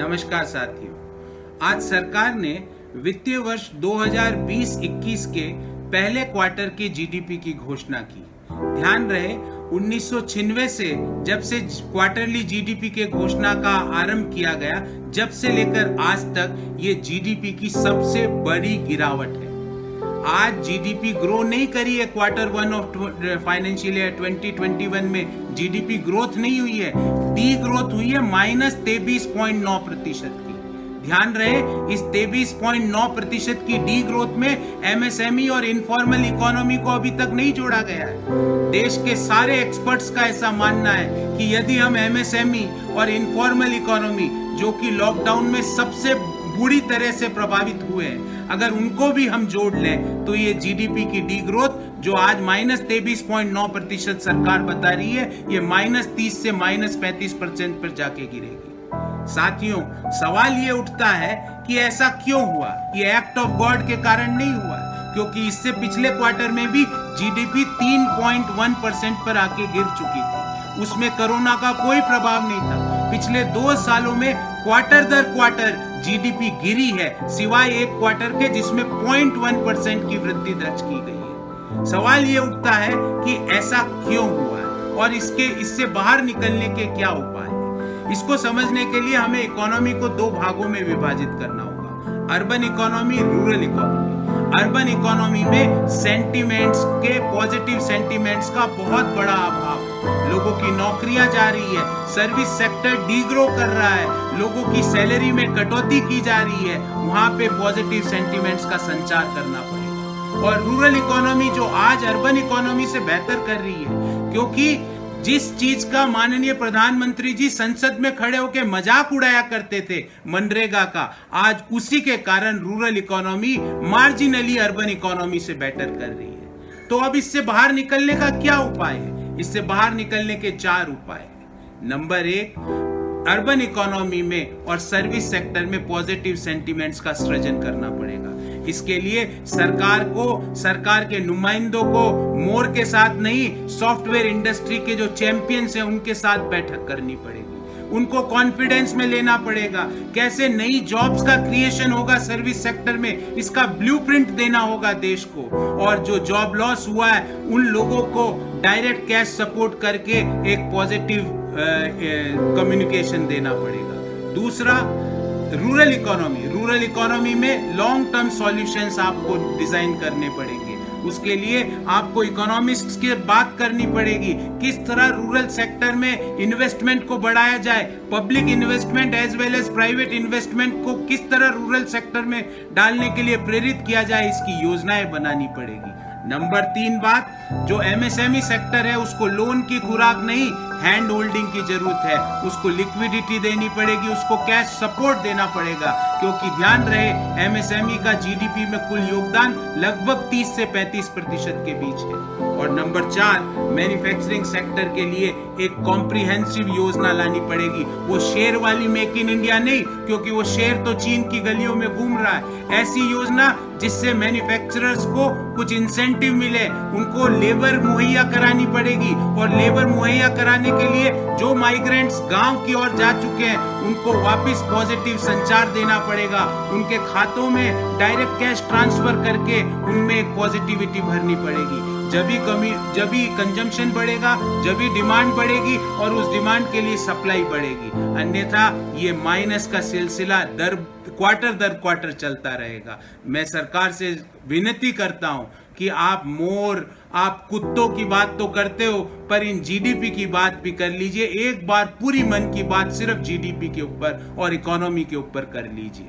नमस्कार साथियों, आज सरकार ने वित्तीय वर्ष 2020-21 के पहले क्वार्टर की जीडीपी की घोषणा की। ध्यान रहे 1996 से जब से क्वार्टरली जीडीपी के घोषणा का आरंभ किया गया, जब से लेकर आज तक ये जीडीपी की सबसे बड़ी गिरावट है। आज जीडीपी ग्रो नहीं करी है। Quarter one of financial year 2021 में जीडीपी ग्रोथ नहीं हुई है, डी ग्रोथ हुई है -23.9% की। ध्यान रहे, इस 23.9% की डी ग्रोथ में एमएसएमई और इनफॉर्मल इकोनॉमी को अभी तक नहीं जोड़ा गया है। देश के सारे एक्सपर्ट्स का ऐसा मानना है कि यदि हम एमएसएमई और इनफॉर्मल इकोनॉमी, जो कि लॉकडाउन में सबसे बुरी तरह से प्रभावित हुए हैं, अगर उनको भी हम जोड़ लें तो ये जीडीपी की डी ग्रोथ जो आज -23.9% सरकार बता रही है, ये -30 से -35% पर जाके गिरेगी। साथियों, सवाल ये उठता है कि ऐसा क्यों हुआ? ये एक्ट ऑफ गॉड के कारण नहीं हुआ, क्योंकि इससे पिछले क्वार्टर में भी जीडीपी 3.1% पर आके गिर चुकी थी। उसमें कोरोना का कोई प्रभाव नहीं था। पिछले 2 सालों में क्वार्टर दर क्वार्टर जीडीपी गिरी है, सिवाय एक क्वार्टर के जिसमें 0.1% की वृद्धि दर्ज की गई है। सवाल ये उठता है कि ऐसा क्यों हुआ है और इससे बाहर निकलने के क्या उपाय हैं? इसको समझने के लिए हमें इकोनॉमी को 2 भागों में विभाजित करना होगा, urban economy, rural economy. Urban economy में सेंटिमेंट्स के, पॉजिटिव सेंटिमेंट्स का बहुत बड़ा अभाव। लोगों की नौकरियां जा रही है, सर्विस सेक्टर डीग्रो कर रहा है, लोगों की सैलरी में कटौती की जा रही है, वहां पे पॉजिटिव सेंटिमेंट्स का संचार करना पड़ेगा। और रूरल इकोनॉमी जो आज अर्बन इकोनॉमी से बेहतर कर रही है, क्योंकि जिस चीज का माननीय प्रधानमंत्री जी संसद में खड़े होकर मजाक उड़ाया करते थे, मनरेगा का, आज उसी के कारण rural economy marginally urban economy से बेटर कर रही है। तो अब इससे बाहर निकलने का क्या उपाय है? इससे बाहर निकलने के 4 उपाय हैं। नंबर 1, अर्बन इकोनॉमी में और सर्विस सेक्टर में पॉजिटिव सेंटिमेंट्स का सृजन करना पड़ेगा। इसके लिए सरकार के नुमाइंदों को मोर के साथ नहीं, सॉफ्टवेयर इंडस्ट्री के जो चैंपियंस हैं उनके साथ बैठक करनी पड़ेगी। उनको कॉन्फिडेंस में लेना पड़ेगा, कैसे नई जॉब्स का क्रिएशन होगा सर्विस सेक्टर में, इसका ब्लूप्रिंट देना होगा देश को। और जो जॉब लॉस हुआ है उन लोगों को डायरेक्ट कैश सपोर्ट करके एक पॉजिटिव कम्युनिकेशन देना पड़ेगा। दूसरा, रूरल इकोनॉमी में लॉन्ग टर्म सॉल्यूशंस आपको डिजाइन करने पड़ेंगे। उसके लिए आपको इकोनॉमिस्ट्स की बात करनी पड़ेगी, किस तरह रूरल सेक्टर में इन्वेस्टमेंट को बढ़ाया जाए, public investment as well as private investment को किस तरह रूरल सेक्टर में डालने के लिए प्रेरित किया जाए, इसकी योजनाएं बनानी पड़ेगी। नंबर 3 बात, जो एमएसएमई सेक्टर है उसको लोन की खुराक नहीं, हैंड होल्डिंग की जरूरत है। उसको लिक्विडिटी देनी पड़ेगी, उसको कैश सपोर्ट देना पड़ेगा, क्योंकि ध्यान रहे एमएसएमई का जीडीपी में कुल योगदान लगभग 30 से 35% के बीच है। और नंबर 4, मैन्युफैक्चरिंग सेक्टर के लिए एक कॉम्प्रिहेंसिव योजना लानी पड़ेगी। वो शेर वाली मेक इन इंडिया नहीं, क्योंकि वो शेर तो चीन की गलियों में घूम रहा है। ऐसी योजना जिससे मैन्युफैक्चरर्स को कुछ इंसेंटिव मिले, उनको लेबर मुहैया करानी पड़ेगी। और लेबर मुहैया कराने के लिए जो माइग्रेंट्स गांव की ओर जा चुके हैं उनको वापस पॉजिटिव संचार देना पड़ेगा, उनके खातों में डायरेक्ट कैश ट्रांसफर करके उनमें एक पॉजिटिविटी भरनी पड़ेगी। जब भी कंजम्पशन बढ़ेगा, जब भी डिमांड बढ़ेगी और उस डिमांड के लिए सप्लाई बढ़ेगी। अन्यथा ये माइनस का सिलसिला क्वार्टर दर क्वार्टर चलता रहेगा। मैं सरकार से विनती करता हूं कि आप कुत्तों की बात तो करते हो, पर इन जीडीपी की बात भी कर लीजिए। एक बार पूरी मन की बात सिर्फ जीडीपी के ऊपर और इकोनॉमी के ऊपर कर लीजिए।